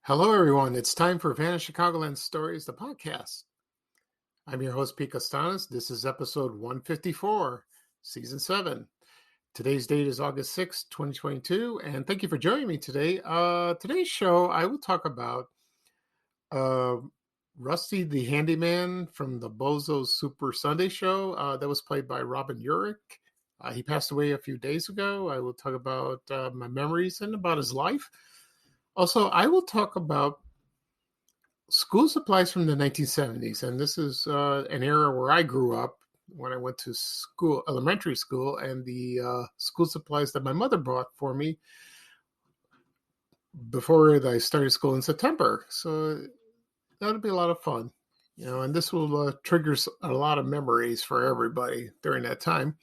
Hello, everyone. It's time for Vanished Chicagoland Stories, the podcast. I'm your host, Pete Costanis. This is episode 154, season 7. Today's date is August 6th, 2022, and thank you for joining me today. Today's show, I will talk about Rusty The Handyman from the Bozo Super Sunday Show that was played by Robin Urich. He passed away a few days ago. I will talk about my memories and about his life. Also, I will talk about school supplies from the 1970s, and this is an era where I grew up when I went to school, elementary school, and the school supplies that my mother bought for me before I started school in September. So that'll be a lot of fun, and this will trigger a lot of memories for everybody during that time.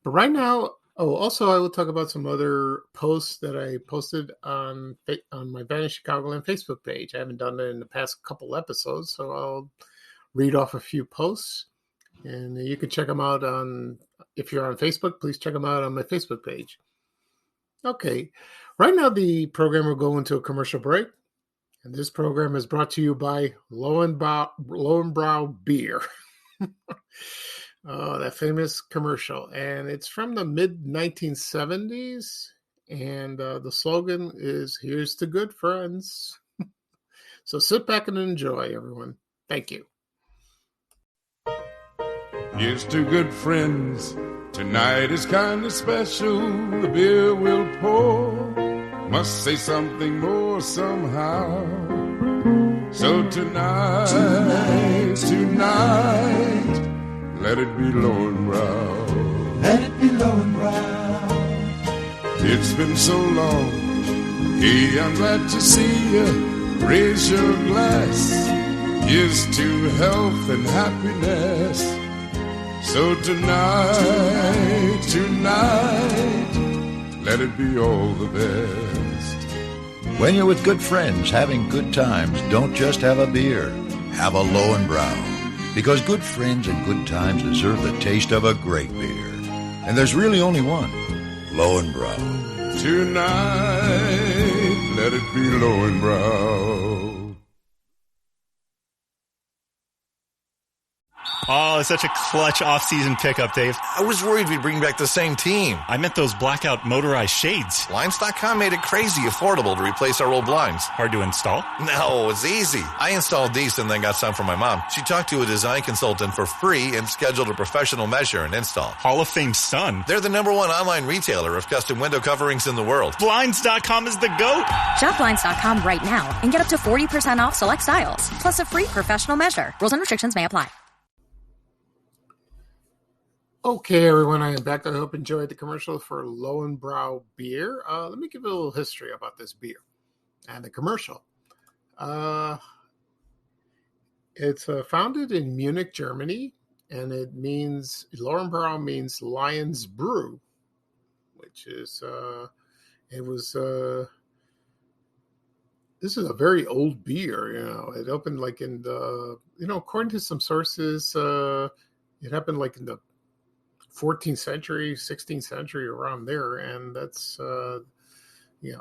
But right now, also, I will talk about some other posts that I posted on my Vanished Chicagoland Facebook page. I haven't done it in the past couple episodes, so I'll read off a few posts. And you can check them out if you're on Facebook, please check them out on my Facebook page. Okay, right now the program will go into a commercial break. And this program is brought to you by Lowenbrow Beer. Oh, that famous commercial. And it's from the mid-1970s. And the slogan is, "Here's to good friends." So sit back and enjoy, everyone. Thank you. Here's to good friends. Tonight is kind of special. The beer we'll pour must say something more somehow. So tonight, let it be Lowenbrow. Let it be Lowenbrow. It's been so long. Hey, I'm glad to see you. Raise your glass. Here's to health and happiness. So tonight, let it be all the best. When you're with good friends having good times, don't just have a beer. Have a Lowenbrow. Because good friends and good times deserve the taste of a great beer. And there's really only one. Lowenbrow. Tonight, let it be Lowenbrow. Oh, it's such a clutch off-season pickup, Dave. I was worried we'd bring back the same team. I meant those blackout motorized shades. Blinds.com made it crazy affordable to replace our old blinds. Hard to install? No, it's easy. I installed these and then got some for my mom. She talked to a design consultant for free and scheduled a professional measure and install. Hall of Fame son. They're the #1 online retailer of custom window coverings in the world. Blinds.com is the GOAT. Shop Blinds.com right now and get up to 40% off select styles, plus a free professional measure. Rules and restrictions may apply. Okay, everyone, I am back. I hope you enjoyed the commercial for Lowenbrow Beer. Let me give you a little history about this beer and the commercial. It's founded in Munich, Germany, and Lowenbrow means Lion's Brew, which is, this is a very old beer, It opened like in the, according to some sources, it happened like in the 14th century, 16th century, around there, and that's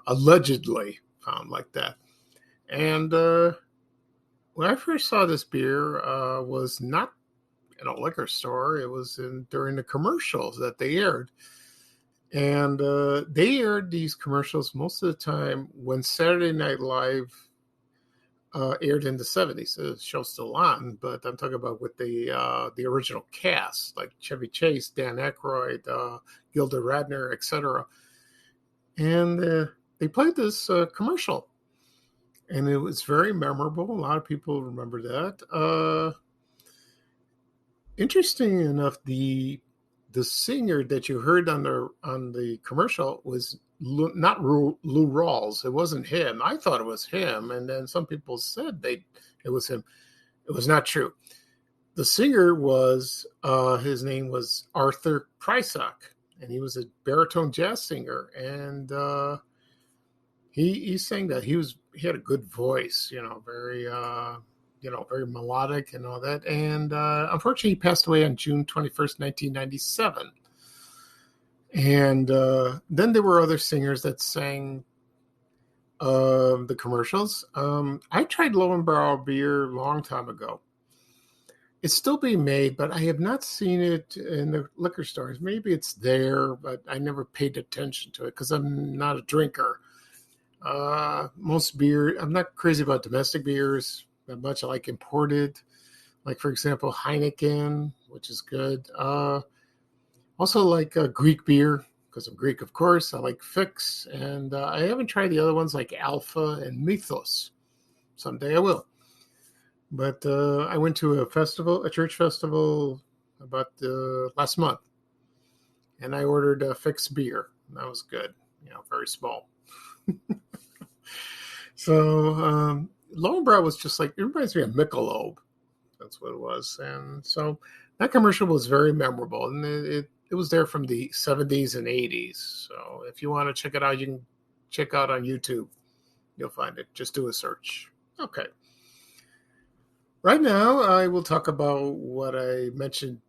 allegedly found like that. And when I first saw this beer, was not in a liquor store. It was during the commercials that they aired, and they aired these commercials most of the time when Saturday Night Live aired in the 70s. The show's still on, but I'm talking about with the original cast, like Chevy Chase, Dan Aykroyd, Gilda Radner, etc. And they played this commercial, and it was very memorable. A lot of people remember that. Interesting enough, the singer that you heard on the commercial was not Lou Rawls. It wasn't him. I thought it was him, and then some people said it was him. It was not true. The singer was his name was Arthur Prysock, and he was a baritone jazz singer, and he sang that. He had a good voice, very very melodic and all that. And unfortunately, he passed away on June 21st, 1997. And then there were other singers that sang The commercials. I tried Lowenbrow beer a long time ago. It's still being made, but I have not seen it in the liquor stores. Maybe it's there, but I never paid attention to it because I'm not a drinker. Most beer, I'm not crazy about domestic beers that much. I like imported, like for example Heineken, which is good. Also like Greek beer because I'm Greek, of course. I like Fix, and I haven't tried the other ones like Alpha and Mythos. Someday I will. But I went to a church festival about last month, and I ordered a Fix beer. That was good, very small. So Lowenbrow was just like, it reminds me of Michelob. That's what it was. And so that commercial was very memorable, and it was there from the 70s and 80s. So if you want to check it out, you can check out on YouTube. You'll find it. Just do a search. Okay. Right now, I will talk about what I mentioned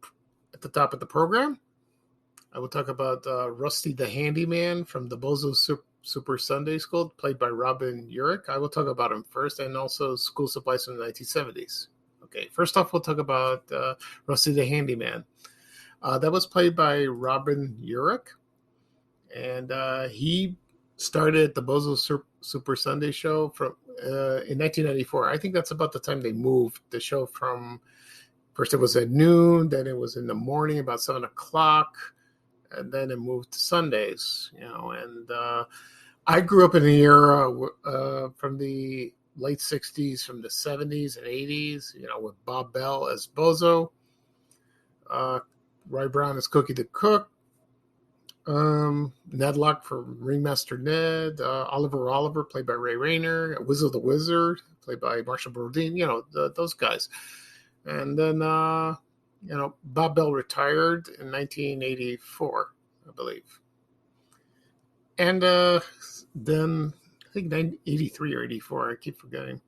at the top of the program. I will talk about Rusty the Handyman from the Bozo Super Sunday Show, played by Robin Urich. I will talk about him first, and also School Supplies from the 1970s. Okay, first off, we'll talk about Rusty the Handyman. That was played by Robin Urich, and he started the Bozo Super Sunday Show in 1994. I think that's about the time they moved the show from, first it was at noon, then it was in the morning about 7 o'clock, and then it moved to Sundays, and I grew up in the era from the late 60s, from the 70s and 80s, with Bob Bell as Bozo, Roy Brown as Cookie the Cook, Ned Luck for Ringmaster Ned, Oliver, played by Ray Rayner, Whizzle the Wizard, played by Marshall Brodeen, those guys. And then, Bob Bell retired in 1984, I believe. And then, I think 83 or 84, I keep forgetting.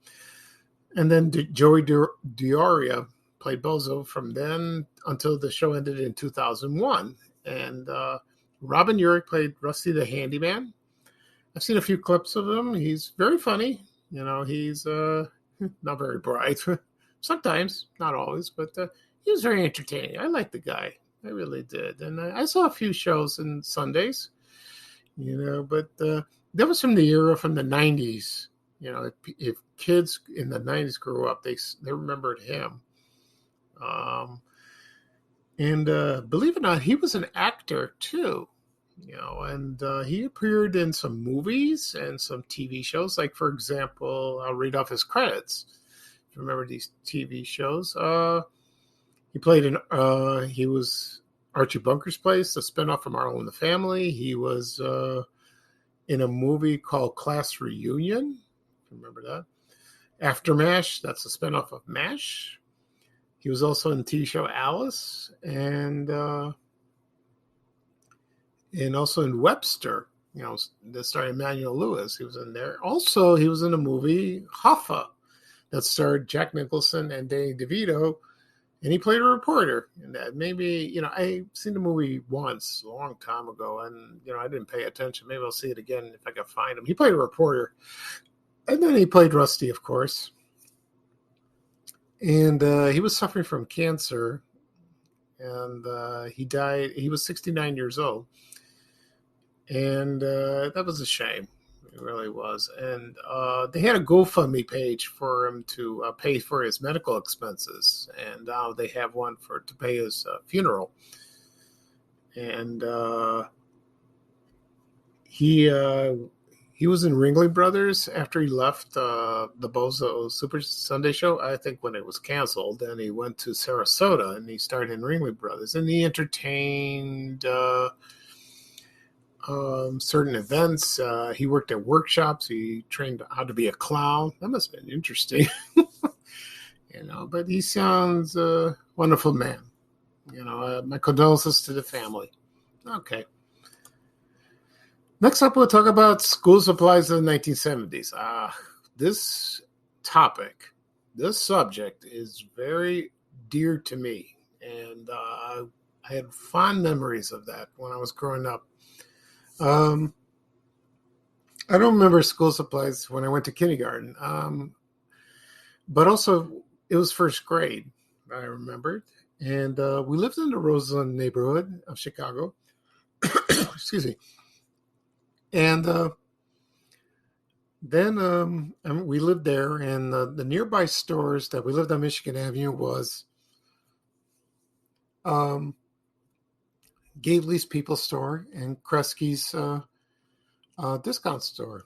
And then Joey Dioria played Bozo from then until the show ended in 2001. And Robin Urich played Rusty the Handyman. I've seen a few clips of him. He's very funny. He's not very bright. Sometimes, not always, but he was very entertaining. I liked the guy. I really did. And I saw a few shows on Sundays, but that was from the era from the 90s. If kids in the 90s grew up, they remembered him. And believe it or not, he was an actor too, and he appeared in some movies and some TV shows. Like, for example, I'll read off his credits. If you remember these TV shows, he was Archie Bunker's Place, a spinoff from Marvel and the Family. He was in a movie called Class Reunion. If you remember that. After MASH, that's a spinoff of MASH. He was also in the TV show Alice, and also in Webster, that starred Emmanuel Lewis. He was in there. Also, he was in a movie, Hoffa, that starred Jack Nicholson and Danny DeVito, and he played a reporter in that. Maybe, I've seen the movie once, a long time ago, and, I didn't pay attention. Maybe I'll see it again if I can find him. He played a reporter. And then he played Rusty, of course. And he was suffering from cancer, and he died. He was 69 years old, and that was a shame. It really was. And they had a GoFundMe page for him to pay for his medical expenses, and now they have one to pay his funeral. And he was in Ringling Brothers after he left the Bozo Super Sunday Show, I think, when it was canceled. Then he went to Sarasota, and he started in Ringling Brothers. And he entertained certain events. He worked at workshops. He trained how to be a clown. That must have been interesting. But he sounds a wonderful man. My condolences to the family. Okay. Next up, we'll talk about school supplies in the 1970s. This subject is very dear to me, and I had fond memories of that when I was growing up. I don't remember school supplies when I went to kindergarten, but also it was first grade. I remembered, and we lived in the Roseland neighborhood of Chicago. Excuse me, and then we lived there, and the nearby stores that we lived on Michigan Avenue was Gately's People Store and Kresge's discount store.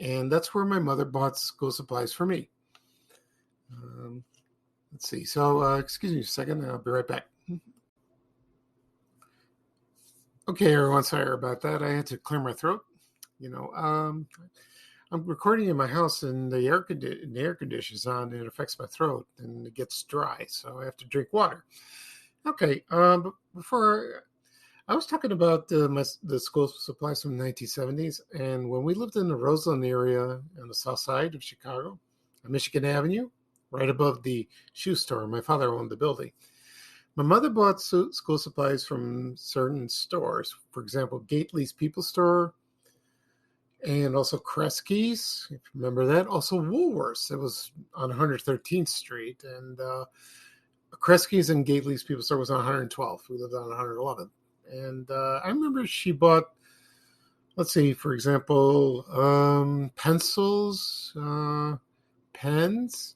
And that's where my mother bought school supplies for me. Let's see. So, excuse me a second. I'll be right back. Okay, everyone. Sorry about that. I had to clear my throat. I'm recording in my house, and the air conditioner's on. And it affects my throat, and it gets dry, so I have to drink water. Okay. But before I was talking about the school supplies from the 1970s, and when we lived in the Roseland area on the south side of Chicago, on Michigan Avenue, right above the shoe store. My father owned the building. My mother bought school supplies from certain stores. For example, Gately's People Store, and also Kresge's, if you remember that. Also Woolworths. It was on 113th Street, and Kresge's and Gately's People Store was on 112th. We lived on 111th. And I remember she bought, let's see, for example, pencils, pens,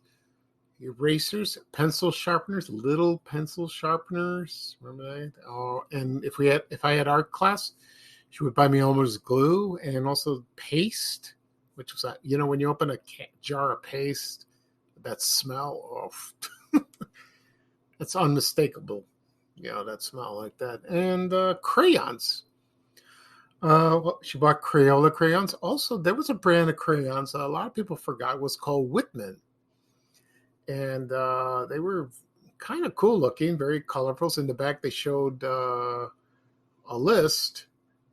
erasers, pencil sharpeners, little pencil sharpeners. Remember that? Oh, and if I had art class, she would buy me Elmer's glue and also paste, which was that, when you open a jar of paste, that smell, that's unmistakable. That smell like that. And crayons. She bought Crayola crayons. Also, there was a brand of crayons a lot of people forgot was called Whitman. And they were kind of cool looking, very colorful. So in the back, they showed a list,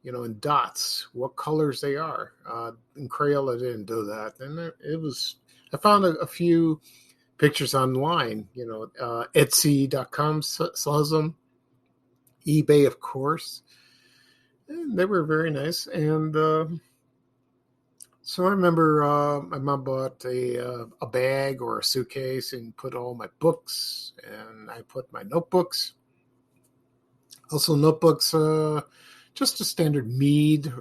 in dots, what colors they are. And Crayola didn't do that. And I found a few pictures online, Etsy.com sells them, eBay, of course. And they were very nice. And so I remember my mom bought a bag or a suitcase and put all my books, and I put my notebooks. Also notebooks, just a standard Mead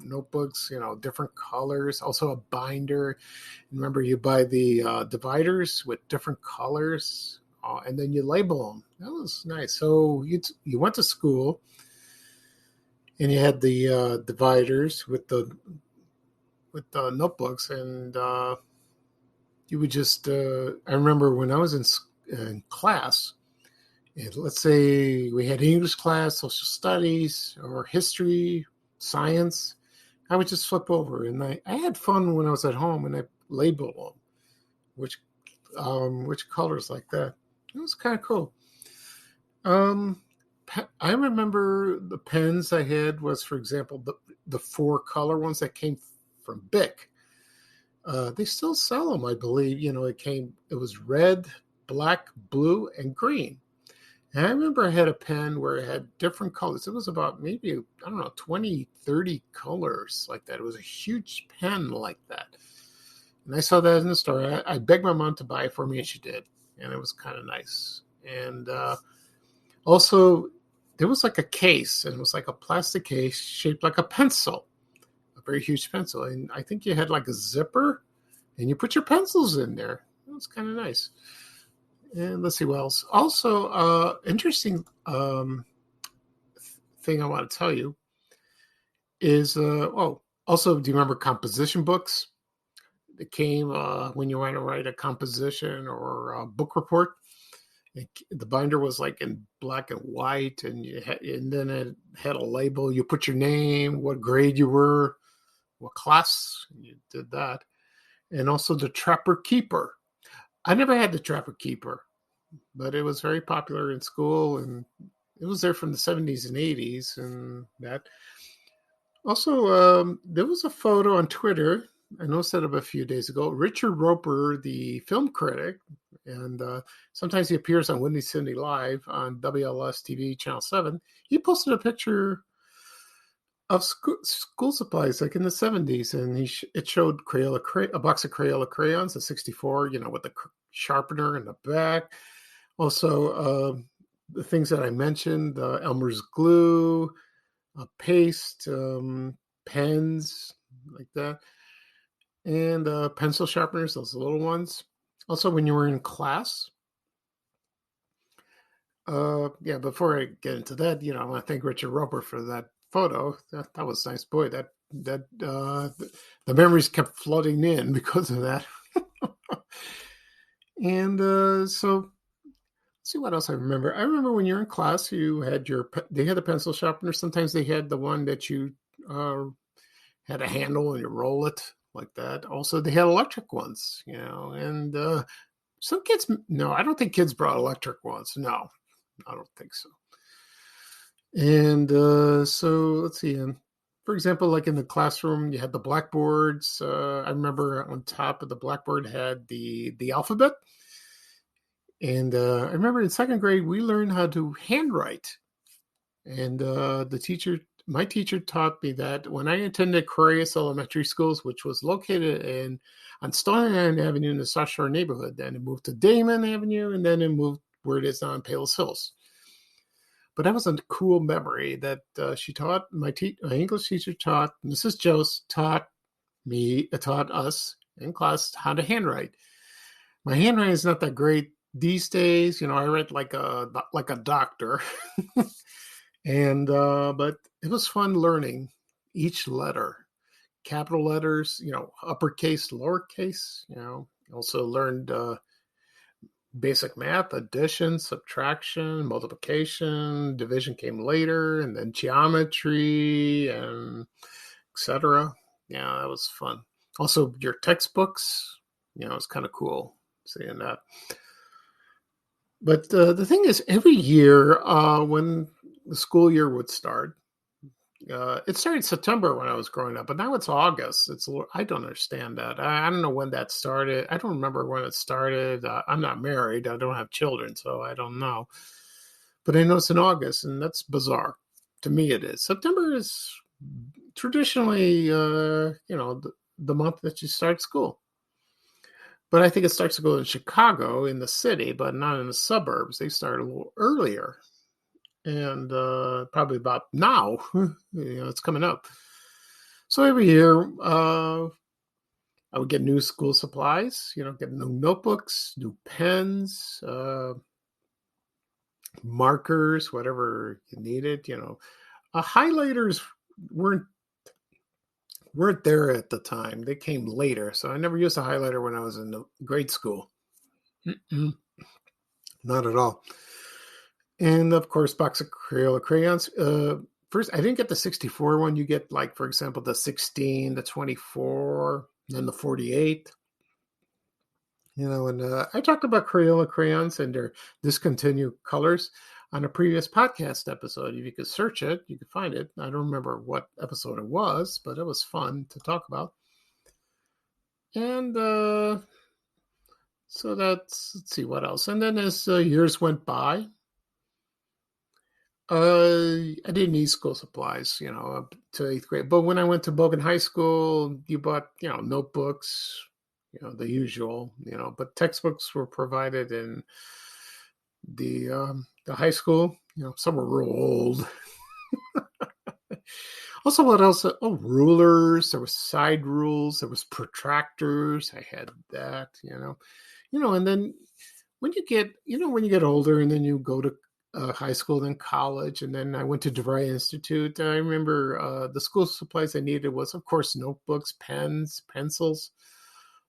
notebooks, different colors. Also a binder. Remember, you buy the dividers with different colors, and then you label them. That was nice. So you went to school, and you had the dividers with the notebooks, and you would just. I remember when I was in class. And let's say we had English class, social studies, or history, science. I would just flip over, and I had fun when I was at home, and I labeled them, which colors like that. It was kind of cool. I remember the pens I had was, for example, the 4-color ones that came from Bic. They still sell them, I believe. It was red, black, blue, and green. And I remember I had a pen where it had different colors. It was about maybe, 20, 30 colors like that. It was a huge pen like that. And I saw that in the store. I begged my mom to buy it for me, and she did. And it was kind of nice. And also, there was like a case, and it was like a plastic case shaped like a pencil, a very huge pencil. And I think you had like a zipper, and you put your pencils in there. It was kind of nice. And let's see what else. Also, interesting thing I want to tell you is, also, do you remember composition books? It came when you want to write a composition or a book report. The binder was like in black and white, and then it had a label. You put your name, what grade you were, what class. You did that. And also the Trapper Keeper. I never had the Trapper Keeper, but it was very popular in school, and it was there from the 70s and 80s and that. Also, there was a photo on Twitter. I noticed that a few days ago. Richard Roper, the film critic, and sometimes he appears on Windy City Live on WLS TV Channel 7. He posted a picture of school supplies, like in the 70s, and it showed a box of Crayola crayons, a 64, with the sharpener in the back. Also, the things that I mentioned, Elmer's glue, paste, pens, like that, and pencil sharpeners, those little ones. Also, when you were in class, yeah, before I get into that, I want to thank Richard Roper for that photo. That was nice. Boy, the memories kept flooding in because of that. And so let's see what else I remember. I remember when you're in class, they had a pencil sharpener. Sometimes they had the one that you had a handle and you roll it like that. Also, they had electric ones, and some kids, no, I don't think kids brought electric ones. No, I don't think so. And so let's see. For example, like in the classroom, you had the blackboards. I remember on top of the blackboard had the alphabet. And I remember in second grade, we learned how to handwrite. And my teacher taught me that when I attended Correas Elementary Schools, which was located on Stone Island Avenue in the South Shore neighborhood. Then it moved to Damon Avenue, and then it moved where it is now in Palos Hills. But that was a cool memory that she taught. My English teacher Mrs. Jost taught us in class how to handwrite. My handwriting is not that great these days. I write like a doctor. And but it was fun learning each letter, capital letters, uppercase, lowercase. Also learned basic math, addition, subtraction, multiplication, division came later, and then geometry and etc. Yeah, that was fun. Also, your textbooks, it's kind of cool seeing that. But the thing is, every year when the school year would start, it started September when I was growing up, but now it's August. I don't understand that. I don't know when that started. I don't remember when it started. I'm not married. I don't have children, so I don't know. But I know it's in August, and that's bizarre. To me, it is. September is traditionally, the month that you start school. But I think it starts to go in Chicago, in the city, but not in the suburbs. They start a little earlier. And probably about now, it's coming up. So every year, I would get new school supplies, get new notebooks, new pens, markers, whatever you needed. Highlighters weren't there at the time. They came later. So I never used a highlighter when I was in grade school. Not at all. And of course, box of Crayola crayons. First, I didn't get the 64 one. You get, like, for example, the 16, the 24, then the 48. And I talked about Crayola crayons and their discontinued colors on a previous podcast episode. If you could search it, you could find it. I don't remember what episode it was, but it was fun to talk about. And so let's see what else. And then as years went by, I didn't need school supplies, up to 8th grade. But when I went to Bogan High School, you bought, notebooks, the usual, but textbooks were provided in the high school. Some were real old. Also, what else? Oh, rulers. There was side rules. There was protractors. I had that, and then when you get older and then you go to high school, then college, and then I went to DeVry Institute. I remember the school supplies I needed was, of course, notebooks, pens, pencils,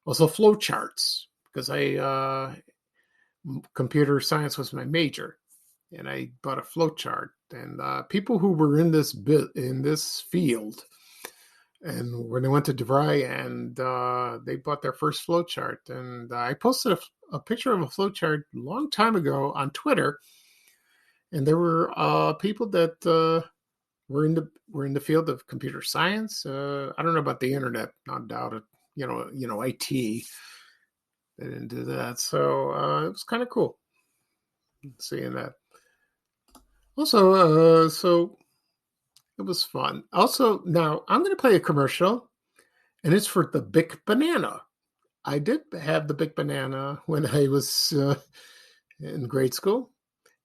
also flow charts, because computer science was my major, and I bought a flow chart. And people who were in this field, and when I went to DeVry, and they bought their first flow chart, and I posted a picture of a flow chart a long time ago on Twitter. And there were people that were in the field of computer science. I don't know about the internet, not doubt it. IT. They didn't do that, so it was kind of cool seeing that. Also, so It was fun. Also, now I'm going to play a commercial, and it's for the Bic Banana. I did have the Bic Banana when I was in grade school.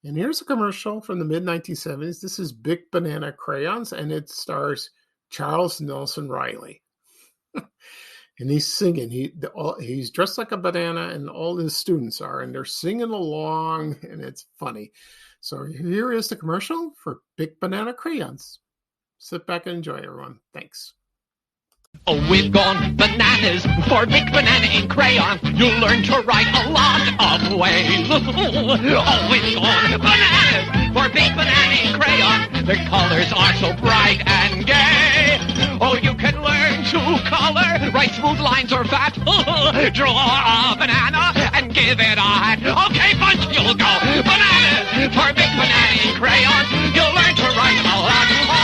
And here's a commercial from the mid-1970s. This is Bic Banana Crayons, and it stars Charles Nelson Riley. And he's singing. He's dressed like a banana, and all his students are, and they're singing along, and it's funny. So here is the commercial for Bic Banana Crayons. Sit back and enjoy, everyone. Thanks. Oh, we've gone bananas for Bic Banana and Crayon. You'll learn to write a lot of ways. Oh, we've gone bananas for Bic Banana and Crayon. The colors are so bright and gay. Oh, you can learn to color, write smooth lines or fat. Draw a banana and give it a hat. Okay, bunch, you'll go bananas for Bic Banana and Crayon. You'll learn to write a lot of ways.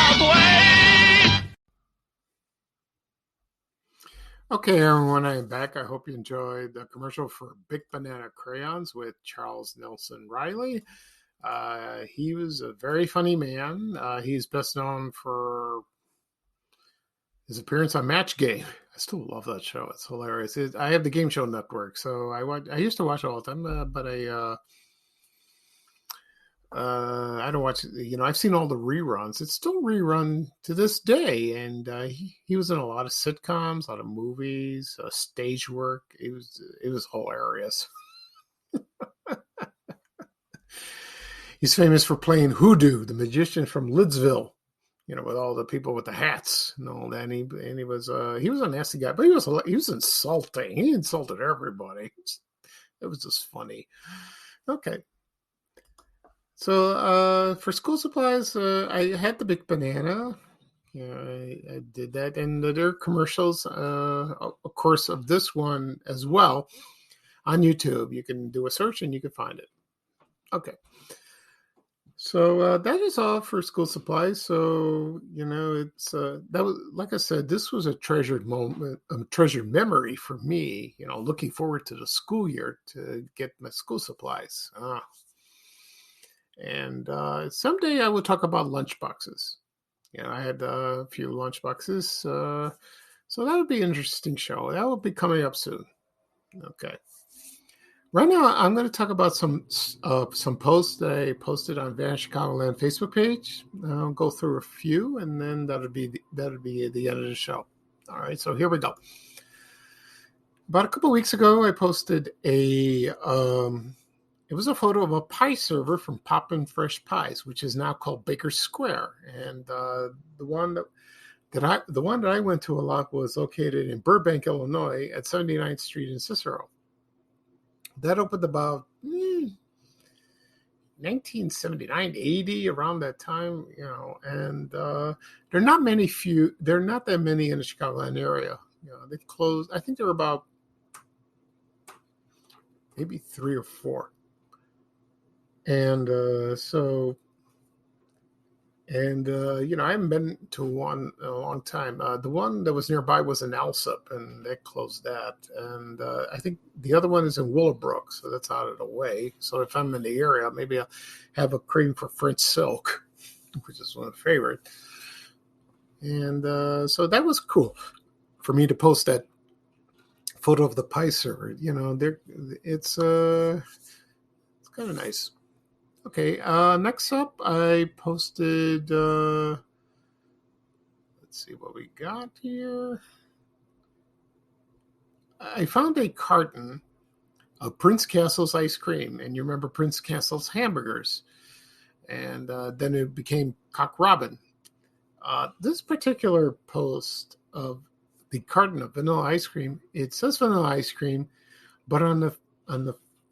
Okay, everyone, I am back. I hope you enjoyed the commercial for Bic Banana Crayons with Charles Nelson Riley. He was a very funny man. He's best known for his appearance on Match Game. I still love that show. It's hilarious. I have the Game Show Network, so I used to watch it all the time, but I don't watch, I've seen all the reruns. It's still rerun to this day. And he was in a lot of sitcoms, a lot of movies, stage work. It was hilarious. He's famous for playing Hoodoo, the magician from Lidsville, with all the people with the hats and all that. And he was a nasty guy, but he was insulting. He insulted everybody. It was just funny. Okay. So for school supplies, I had the Bic Banana. I did that, and there are commercials, of course, of this one as well on YouTube. You can do a search and you can find it. Okay. So that is all for school supplies. So it's that was, like I said, this was a treasured moment, a treasured memory for me. Looking forward to the school year to get my school supplies. And someday I will talk about lunch boxes. I had a few lunch boxes. So that would be an interesting show. That will be coming up soon. Okay. Right now, I'm going to talk about some posts that I posted on Van Chicagoland Facebook page. I'll go through a few, and then that'll be the end of the show. All right. So here we go. About a couple of weeks ago, I posted it was a photo of a pie server from Poppin' Fresh Pies, which is now called Baker Square. And the one that I went to a lot was located in Burbank, Illinois, at 79th Street in Cicero. That opened about 1979, 80, around that time, And there are not that many in the Chicagoland area. They closed. I think there were about maybe 3 or 4. And I haven't been to one in a long time. The one that was nearby was in Alsop, and they closed that. And I think the other one is in Willowbrook, so that's out of the way. So if I'm in the area, maybe I'll have a cream for French silk, which is one of my favorite. And so that was cool for me to post that photo of the pie server. It's kind of nice. Okay, next up, I posted, let's see what we got here. I found a carton of Prince Castle's ice cream, and you remember Prince Castle's hamburgers, and then it became Cock Robin. This particular post of the carton of vanilla ice cream, it says vanilla ice cream, but on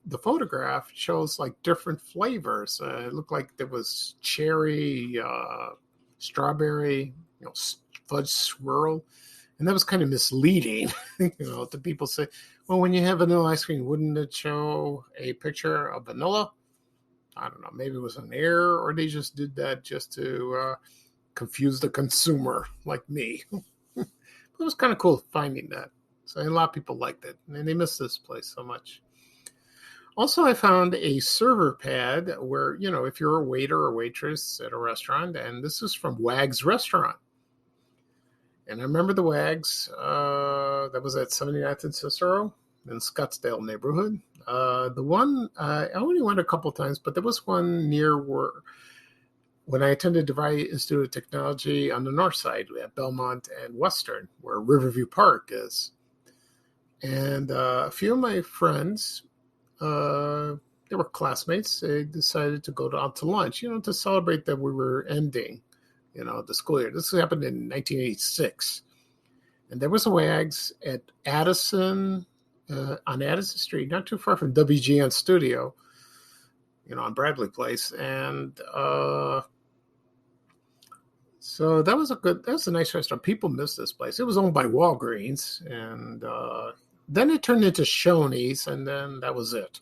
the photograph shows like different flavors. It looked like there was cherry, strawberry, fudge swirl. And that was kind of misleading. To people say, well, when you have vanilla ice cream, wouldn't it show a picture of vanilla? I don't know. Maybe it was an error, or they just did that just to confuse the consumer like me. It was kind of cool finding that. So a lot of people liked it. And they miss this place so much. Also, I found a server pad where, if you're a waiter or waitress at a restaurant, and this is from Wag's Restaurant. And I remember the Wags, that was at 79th and Cicero in Scottsdale neighborhood. The one, I only went a couple times, but there was one near when I attended DeVry Institute of Technology on the north side at Belmont and Western, where Riverview Park is. And a few of my friends, they were classmates. They decided to go out to lunch, to celebrate that we were ending, the school year. This happened in 1986. And there was a Wags at Addison, on Addison Street, not too far from WGN Studio, on Bradley Place. And so that was a nice restaurant. People miss this place. It was owned by Walgreens. And then it turned into Shoney's, and then that was it.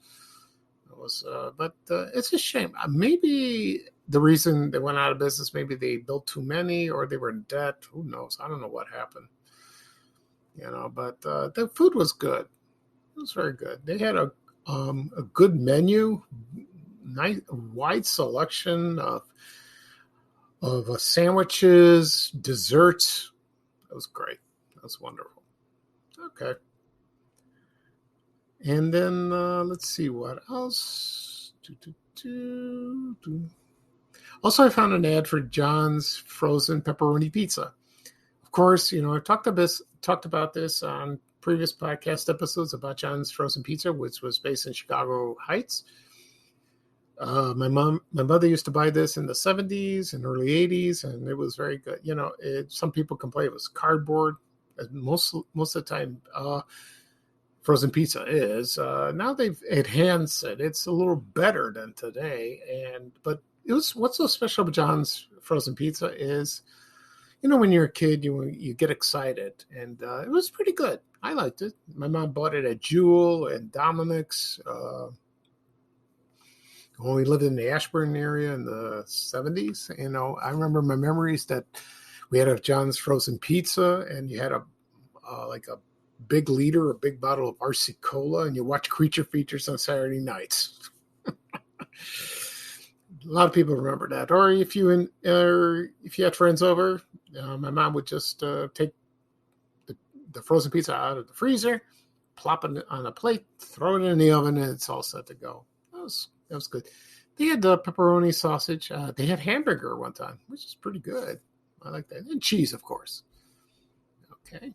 But it's a shame. Maybe the reason they went out of business, maybe they built too many or they were in debt. Who knows? I don't know what happened. But the food was good. It was very good. They had a good menu, nice wide selection of sandwiches, desserts. It was great. That was wonderful. Okay. And then let's see what else. Also, I found an ad for John's frozen pepperoni pizza. Of course, I talked about this on previous podcast episodes about John's frozen pizza, which was based in Chicago Heights. My mother used to buy this in the 70s and early 80s, and it was very good. Some people complain it was cardboard. Most of the time, frozen pizza is. Now they've enhanced it. It's a little better than today. But what's so special about John's frozen pizza is, when you're a kid, you get excited, and it was pretty good. I liked it. My mom bought it at Jewel and Dominic's. When we lived in the Ashburn area in the 70s, I remember my memories that we had a John's frozen pizza, and you had a big liter, a big bottle of RC Cola, and you watch Creature Features on Saturday nights. A lot of people remember that. Or if you had friends over, my mom would just take the frozen pizza out of the freezer, plop it on a plate, throw it in the oven, and it's all set to go. That was good. They had pepperoni sausage. They had hamburger one time, which is pretty good. I like that. And cheese, of course. Okay.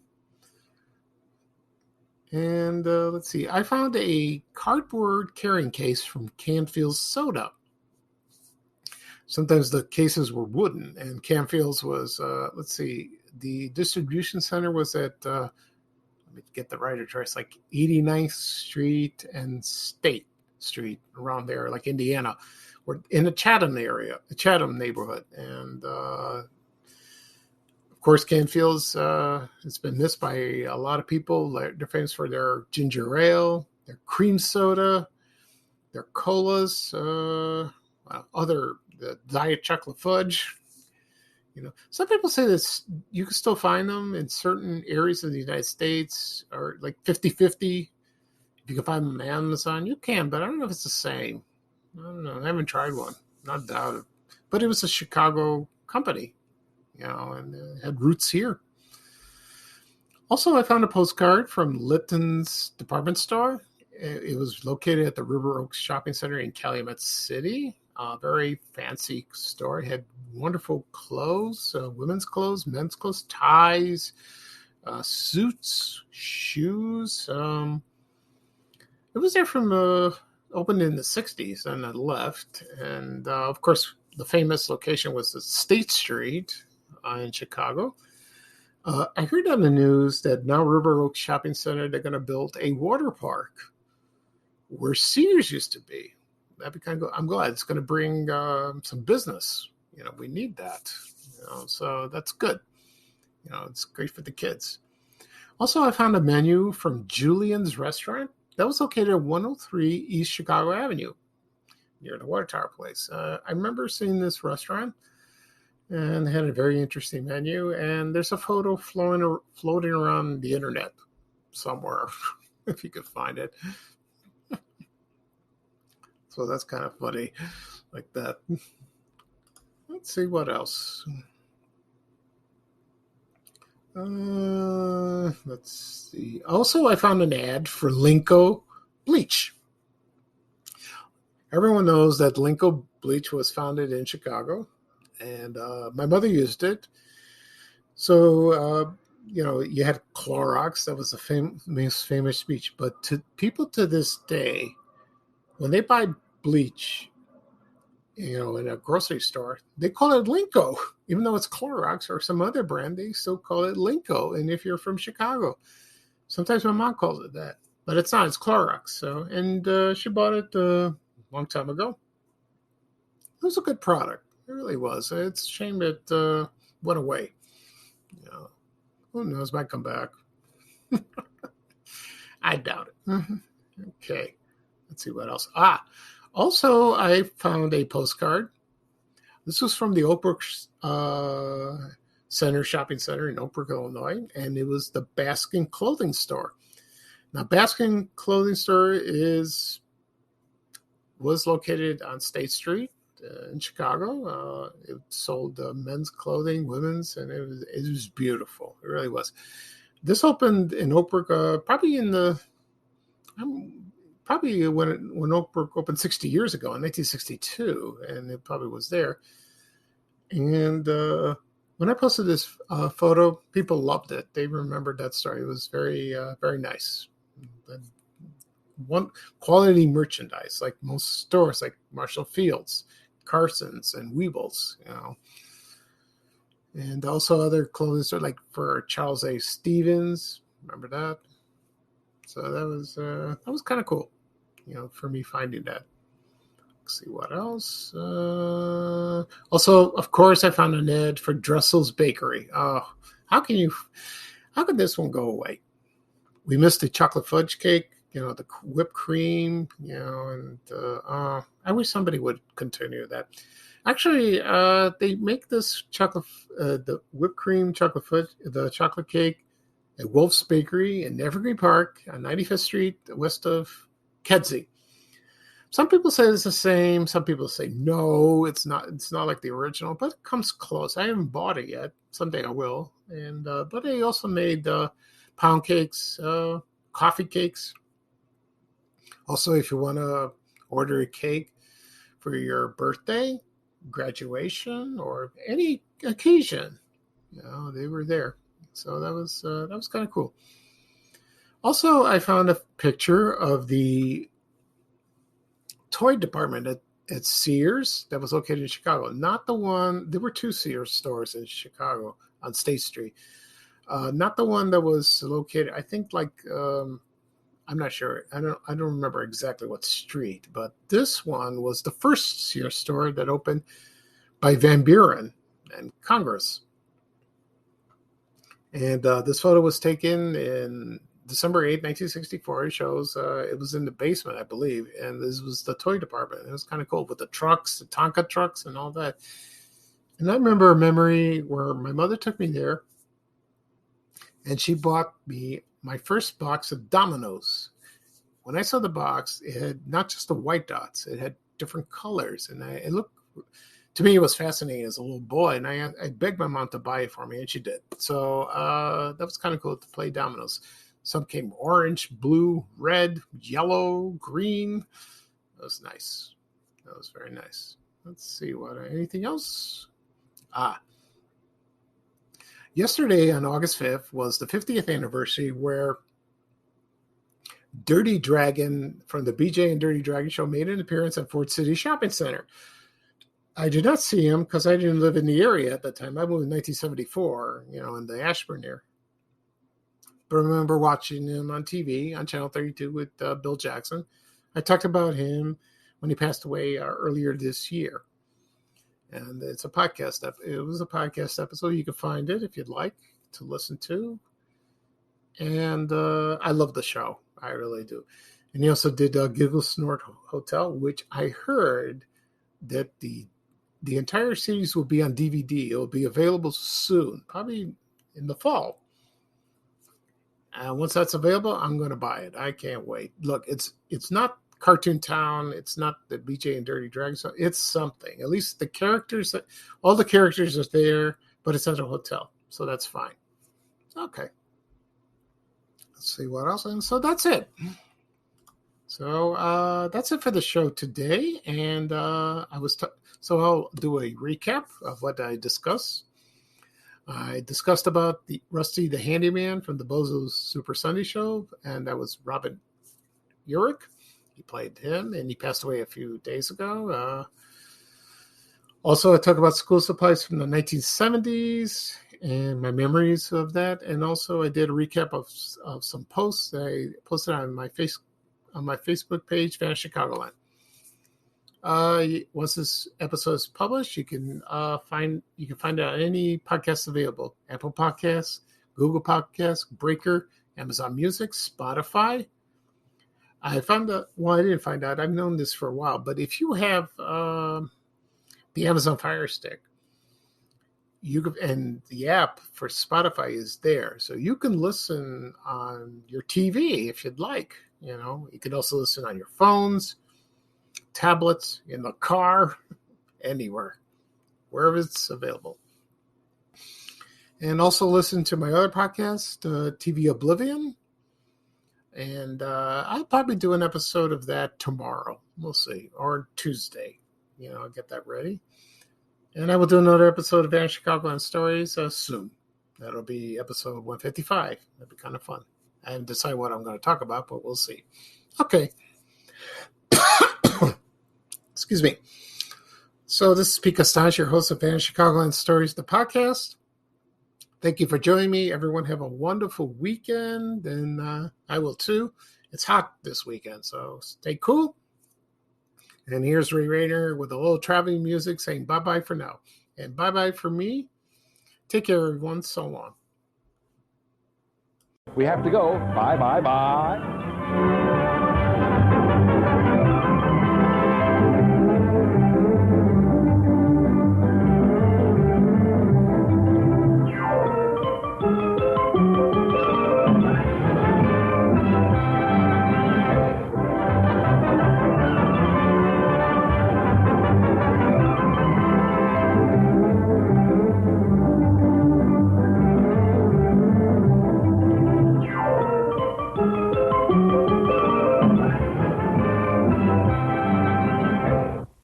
And let's see. I found a cardboard carrying case from Canfield's Soda. Sometimes the cases were wooden, and Canfield's was, the distribution center was at, let me get the right address, like 89th Street and State Street, around there, like Indiana. We're in the Chatham area, the Chatham neighborhood. And, of course, Canfield's, it's been missed by a lot of people. They're famous for their ginger ale, their cream soda, their colas, the diet chocolate fudge. Some people say that you can still find them in certain areas of the United States, or like 50-50. If you can find them on Amazon, you can, but I don't know if it's the same. I don't know. I haven't tried one. Not doubted. But it was a Chicago company, and it had roots here. Also, I found a postcard from Litton's department store. It was located at the River Oaks Shopping Center in Calumet City. Very fancy store. It had wonderful clothes, women's clothes, men's clothes, ties, suits, shoes. It was there from opened in the 60s and then left. And, of course, the famous location was the State Street in Chicago. I heard on the news that now River Oaks Shopping Center, they're going to build a water park where Sears used to be. That'd be kind of. I'm glad it's going to bring some business. We need that. So that's good. It's great for the kids. Also, I found a menu from Julian's Restaurant that was located at 103 East Chicago Avenue, near the Water Tower place. I remember seeing this restaurant, and they had a very interesting menu. And there's a photo floating around the internet somewhere, if you could find it. So that's kind of funny, like that. Let's see what else. Let's see. Also, I found an ad for Linko bleach. Everyone knows that Linko bleach was founded in Chicago, and my mother used it. So, you had Clorox. That was the most famous bleach. But to people to this day, when they buy bleach, in a grocery store, they call it Linko, even though it's Clorox or some other brand. They still call it Linko. And if you're from Chicago, sometimes my mom calls it that, but it's not. It's Clorox. So, and she bought it a long time ago. It was a good product. It really was. It's a shame it went away. Who knows? Might come back. I doubt it. Okay. Let's see what else. Also, I found a postcard. This was from the Oak Brook Shopping Center in Oak Brook, Illinois, and it was the Baskin Clothing Store. Now, Baskin Clothing Store was located on State Street in Chicago. It sold men's clothing, women's, and it was beautiful. It really was. This opened in Oak Brook, probably when Oak Brook opened 60 years ago in 1962, and it probably was there. And when I posted this photo, people loved it. They remembered that story. It was very, very nice. One quality merchandise, like most stores, like Marshall Fields, Carson's, and Weebles, and also other clothing stores like for Charles A. Stevens. Remember that? So that was kind of cool, for me finding that. Let's see what else. Also, of course, I found an ad for Dressel's Bakery. Oh, how could this one go away? We missed the chocolate fudge cake, the whipped cream, and I wish somebody would continue that. Actually, they make this the whipped cream chocolate fudge, the chocolate cake at Wolf's Bakery in Evergreen Park on 95th Street, west of Kedzie. Some people say it's the same. Some people say, no, it's not. It's not like the original, but it comes close. I haven't bought it yet. Someday I will. And but they also made pound cakes, coffee cakes. Also, if you want to order a cake for your birthday, graduation, or any occasion, they were there. So that was kind of cool. Also, I found a picture of the toy department at Sears that was located in Chicago. Not the one. There were two Sears stores in Chicago on State Street. Not the one that was located. I think I'm not sure. I don't remember exactly what street, but this one was the first Sears store that opened by Van Buren and Congress. And this photo was taken in December 8, 1964. It shows it was in the basement, I believe, and this was the toy department. It was kind of cool with the trucks, the Tonka trucks, and all that. And I remember a memory where my mother took me there, and she bought me my first box of Dominoes. When I saw the box, it had not just the white dots; it had different colors, and it looked. To me, it was fascinating as a little boy, and I begged my mom to buy it for me, and she did. So that was kind of cool to play dominoes. Some came orange, blue, red, yellow, green. That was nice. That was very nice. Let's see anything else? Yesterday on August 5th was the 50th anniversary where Dirty Dragon from the BJ and Dirty Dragon show made an appearance at Ford City Shopping Center. I did not see him because I didn't live in the area at that time. I moved in 1974, in the Ashburn area. But I remember watching him on TV on Channel 32 with Bill Jackson. I talked about him when he passed away earlier this year. And it's a podcast. It was a podcast episode. You can find it if you'd like to listen to. And I love the show. I really do. And he also did Giggle Snort Hotel, which I heard that the entire series will be on DVD. It will be available soon, probably in the fall. And once that's available, I'm going to buy it. I can't wait. Look, it's not Cartoon Town. It's not the BJ and Dirty Dragon. So it's something. At least all the characters are there, but it's at a hotel. So that's fine. Okay. Let's see what else. And so that's it. So that's it for the show today. And so I'll do a recap of what I discussed. I discussed about the Rusty the Handyman from the Bozo Super Sunday Show, and that was Robin Urich. He played him, and he passed away a few days ago. Also, I talked about school supplies from the 1970s and my memories of that, and also I did a recap of some posts that I posted on my Facebook page, Van Chicagoland. Once this episode is published, you can find it on any podcast available: Apple Podcasts, Google Podcasts, Breaker, Amazon Music, Spotify. I found out. Well, I didn't find out. I've known this for a while, but if you have the Amazon Fire Stick, and the app for Spotify is there, so you can listen on your TV if you'd like. You can also listen on your phones, tablets, in the car, anywhere, wherever it's available. And also listen to my other podcast, TV Oblivion. And I'll probably do an episode of that tomorrow. We'll see. Or Tuesday. I'll get that ready. And I will do another episode of Van Chicagoland Stories soon. That'll be episode 155. That'll be kind of fun. I haven't decided what I'm going to talk about, but we'll see. Okay. Excuse me. So this is Pete Costanza, your host of Van Chicagoland Stories, the podcast. Thank you for joining me. Everyone have a wonderful weekend, and I will too. It's hot this weekend, so stay cool. And here's Ray Rayner with a little traveling music saying bye-bye for now. And bye-bye for me. Take care, everyone. So long. We have to go. Bye, bye, bye.